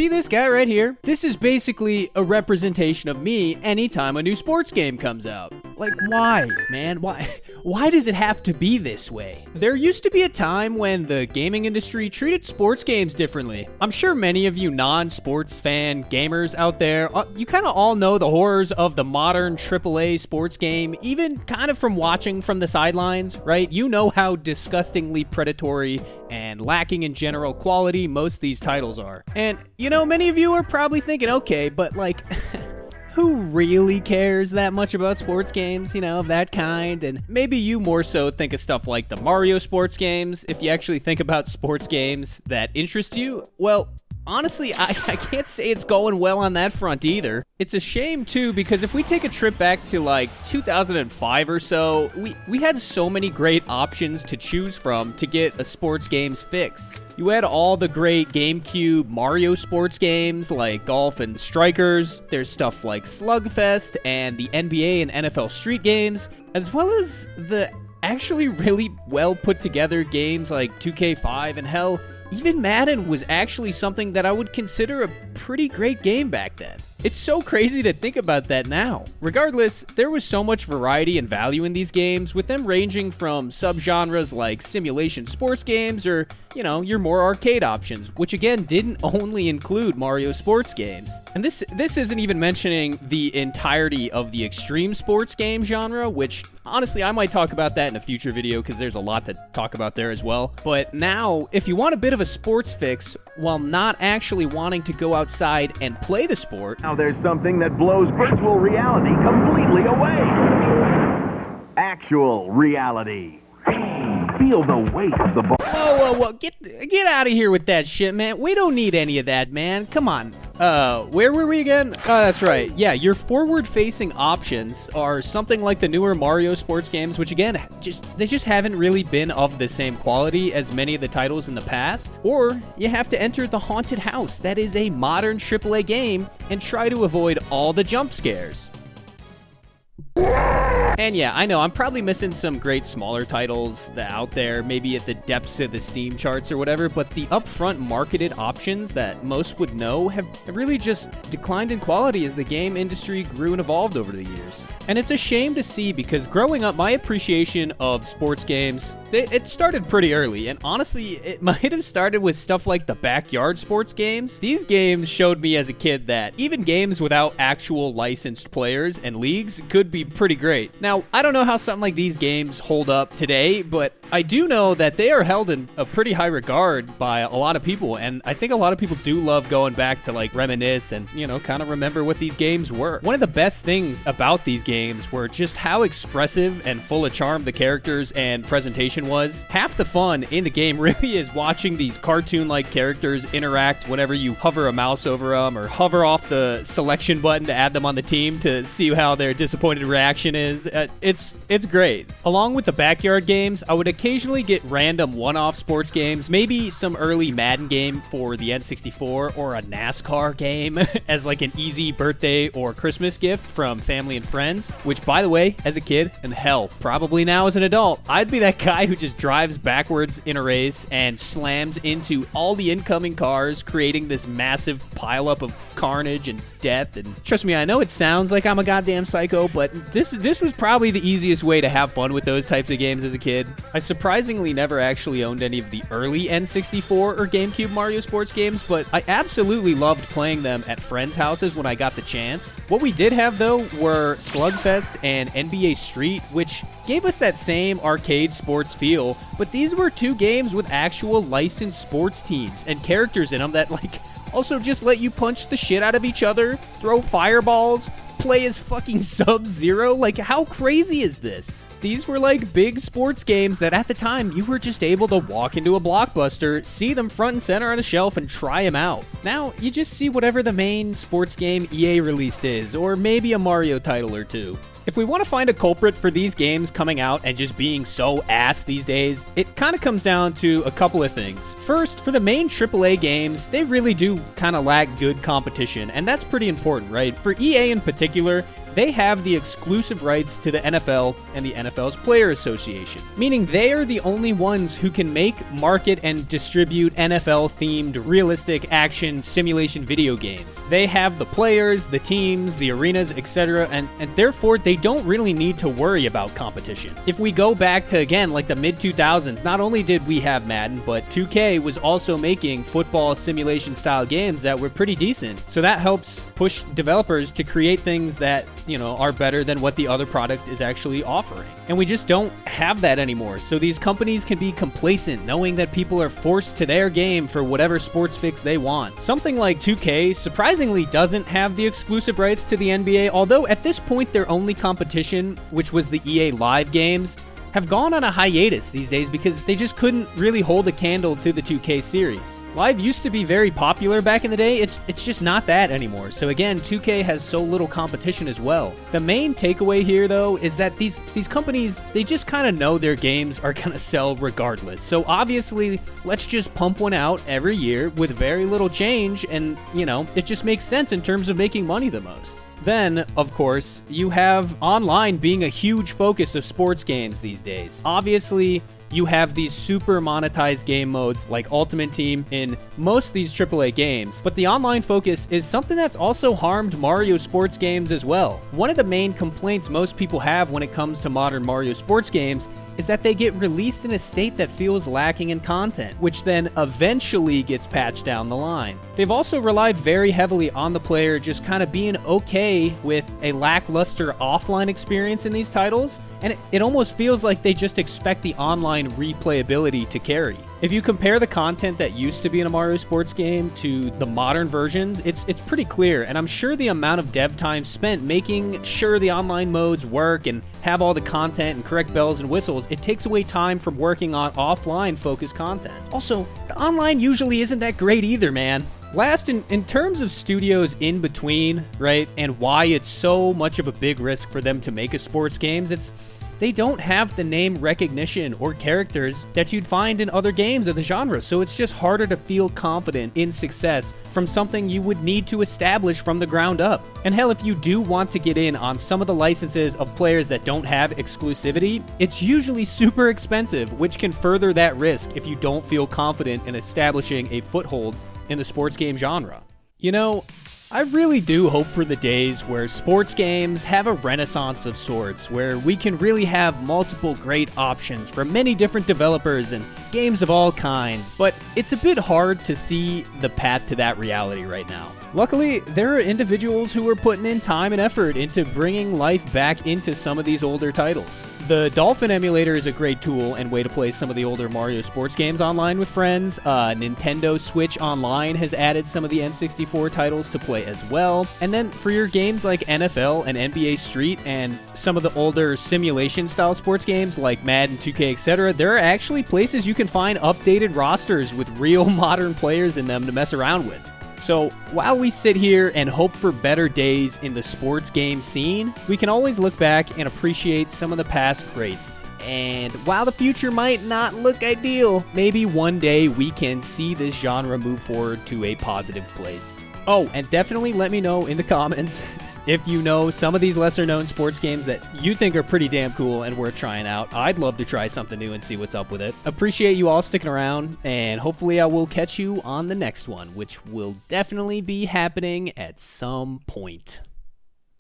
See this guy right here? This is basically a representation of me anytime a new sports game comes out. Like, why, man? Why does it have to be this way? There used to be a time when the gaming industry treated sports games differently. I'm sure many of you non-sports fan gamers out there, you kind of all know the horrors of the modern AAA sports game, even kind of from watching from the sidelines, right? You know how disgustingly predatory and lacking in general quality most of these titles are. And, you know, many of you are probably thinking, okay, but like... who really cares that much about sports games, you know, of that kind? And maybe you more so think of stuff like the Mario sports games. If you actually think about sports games that interest you, well, honestly, I can't say it's going well on that front either. It's a shame, too, because if we take a trip back to, like, 2005 or so, we had so many great options to choose from to get a sports games fix. You had all the great GameCube Mario sports games like Golf and Strikers. There's stuff like Slugfest and the NBA and NFL Street games, as well as the actually really well put together games like 2K5 and hell, even Madden was actually something that I would consider a pretty great game back then. It's so crazy to think about that now. Regardless, there was so much variety and value in these games, with them ranging from subgenres like simulation sports games or, you know, your more arcade options, which again didn't only include Mario sports games. And this isn't even mentioning the entirety of the extreme sports game genre, which honestly I might talk about that in a future video because there's a lot to talk about there as well. But now, if you want a bit of a sports fix while not actually wanting to go outside and play the sport, now there's something that blows virtual reality completely away. Actual reality. Feel the weight of the ball. Whoa, get out of here with that shit, man. We don't need any of that, man. Come on. Where were we again? Oh, that's right. Yeah, your forward-facing options are something like the newer Mario sports games, which again, they just haven't really been of the same quality as many of the titles in the past. Or you have to enter the haunted house that is a modern AAA game and try to avoid all the jump scares. And yeah, I know, I'm probably missing some great smaller titles out there, maybe at the depths of the Steam charts or whatever, but the upfront marketed options that most would know have really just declined in quality as the game industry grew and evolved over the years. And it's a shame to see, because growing up, my appreciation of sports games, it started pretty early, and honestly, it might have started with stuff like the backyard sports games. These games showed me as a kid that even games without actual licensed players and leagues could be pretty great. Now, I don't know how something like these games hold up today, but I do know that they are held in a pretty high regard by a lot of people, and I think a lot of people do love going back to like reminisce and, you know, kind of remember what these games were. One of the best things about these games were just how expressive and full of charm the characters and presentation was. Half the fun in the game really is watching these cartoon-like characters interact whenever you hover a mouse over them or hover off the selection button to add them on the team to see how their disappointed reaction is. It's great. Along with the backyard games, I would occasionally get random one-off sports games, maybe some early Madden game for the N64 or a NASCAR game as like an easy birthday or Christmas gift from family and friends, which by the way, as a kid, and hell, probably now as an adult, I'd be that guy who just drives backwards in a race and slams into all the incoming cars, creating this massive pileup of carnage and death. And trust me, I know it sounds like I'm a goddamn psycho, but this was probably the easiest way to have fun with those types of games as a kid. I surprisingly never actually owned any of the early N64 or GameCube Mario sports games, but I absolutely loved playing them at friends' houses when I got the chance. What we did have, though, were Slugfest and NBA Street, which gave us that same arcade sports feel, but these were two games with actual licensed sports teams and characters in them that, like, also just let you punch the shit out of each other, throw fireballs, play as fucking Sub-Zero. Like, how crazy is this? These were like big sports games that at the time you were just able to walk into a Blockbuster, see them front and center on a shelf, and try them out. Now, you just see whatever the main sports game EA released is, or maybe a Mario title or two. If we want to find a culprit for these games coming out and just being so ass these days, it kind of comes down to a couple of things. First, for the main AAA games, they really do kind of lack good competition, and that's pretty important, right? For EA in particular, they have the exclusive rights to the NFL and the NFL's Player Association, meaning they are the only ones who can make, market, and distribute NFL-themed realistic action simulation video games. They have the players, the teams, the arenas, etc., and therefore they don't really need to worry about competition. If we go back to, again, like the mid-2000s, not only did we have Madden, but 2K was also making football simulation-style games that were pretty decent. So that helps push developers to create things that, are better than what the other product is actually offering. And we just don't have that anymore. So these companies can be complacent, knowing that people are forced to their game for whatever sports fix they want. Something like 2K surprisingly doesn't have the exclusive rights to the NBA, although at this point their only competition, which was the EA Live games, have gone on a hiatus these days because they just couldn't really hold a candle to the 2K series. Live used to be very popular back in the day, it's just not that anymore. So again, 2K has so little competition as well. The main takeaway here though is that these companies, they just kind of know their games are gonna sell regardless. So obviously, let's just pump one out every year with very little change and, it just makes sense in terms of making money the most. Then, of course, you have online being a huge focus of sports games these days. Obviously, you have these super monetized game modes like Ultimate Team in most of these AAA games, but the online focus is something that's also harmed Mario sports games as well. One of the main complaints most people have when it comes to modern Mario sports games is that they get released in a state that feels lacking in content, which then eventually gets patched down the line. They've also relied very heavily on the player just kind of being okay with a lackluster offline experience in these titles, and it almost feels like they just expect the online replayability to carry. If you compare the content that used to be in a Mario sports game to the modern versions, it's pretty clear, and I'm sure the amount of dev time spent making sure the online modes work and have all the content and correct bells and whistles, it takes away time from working on offline focused content. Also, the online usually isn't that great either, man. Last, in terms of studios in between, right, and why it's so much of a big risk for them to make a sports games, they don't have the name recognition or characters that you'd find in other games of the genre, so it's just harder to feel confident in success from something you would need to establish from the ground up. And hell, if you do want to get in on some of the licenses of players that don't have exclusivity, it's usually super expensive, which can further that risk if you don't feel confident in establishing a foothold in the sports game genre. I really do hope for the days where sports games have a renaissance of sorts, where we can really have multiple great options from many different developers and games of all kinds, but it's a bit hard to see the path to that reality right now. Luckily, there are individuals who are putting in time and effort into bringing life back into some of these older titles. The Dolphin emulator is a great tool and way to play some of the older Mario sports games online with friends. Nintendo Switch Online has added some of the N64 titles to play as well. And then for your games like NFL and NBA Street and some of the older simulation-style sports games like Madden, 2K, etc., there are actually places you can find updated rosters with real modern players in them to mess around with. So while we sit here and hope for better days in the sports game scene, we can always look back and appreciate some of the past greats. And while the future might not look ideal, maybe one day we can see this genre move forward to a positive place. Oh, and definitely let me know in the comments if you know some of these lesser known sports games that you think are pretty damn cool and worth trying out. I'd love to try something new and see what's up with it. Appreciate you all sticking around, and hopefully I will catch you on the next one, which will definitely be happening at some point.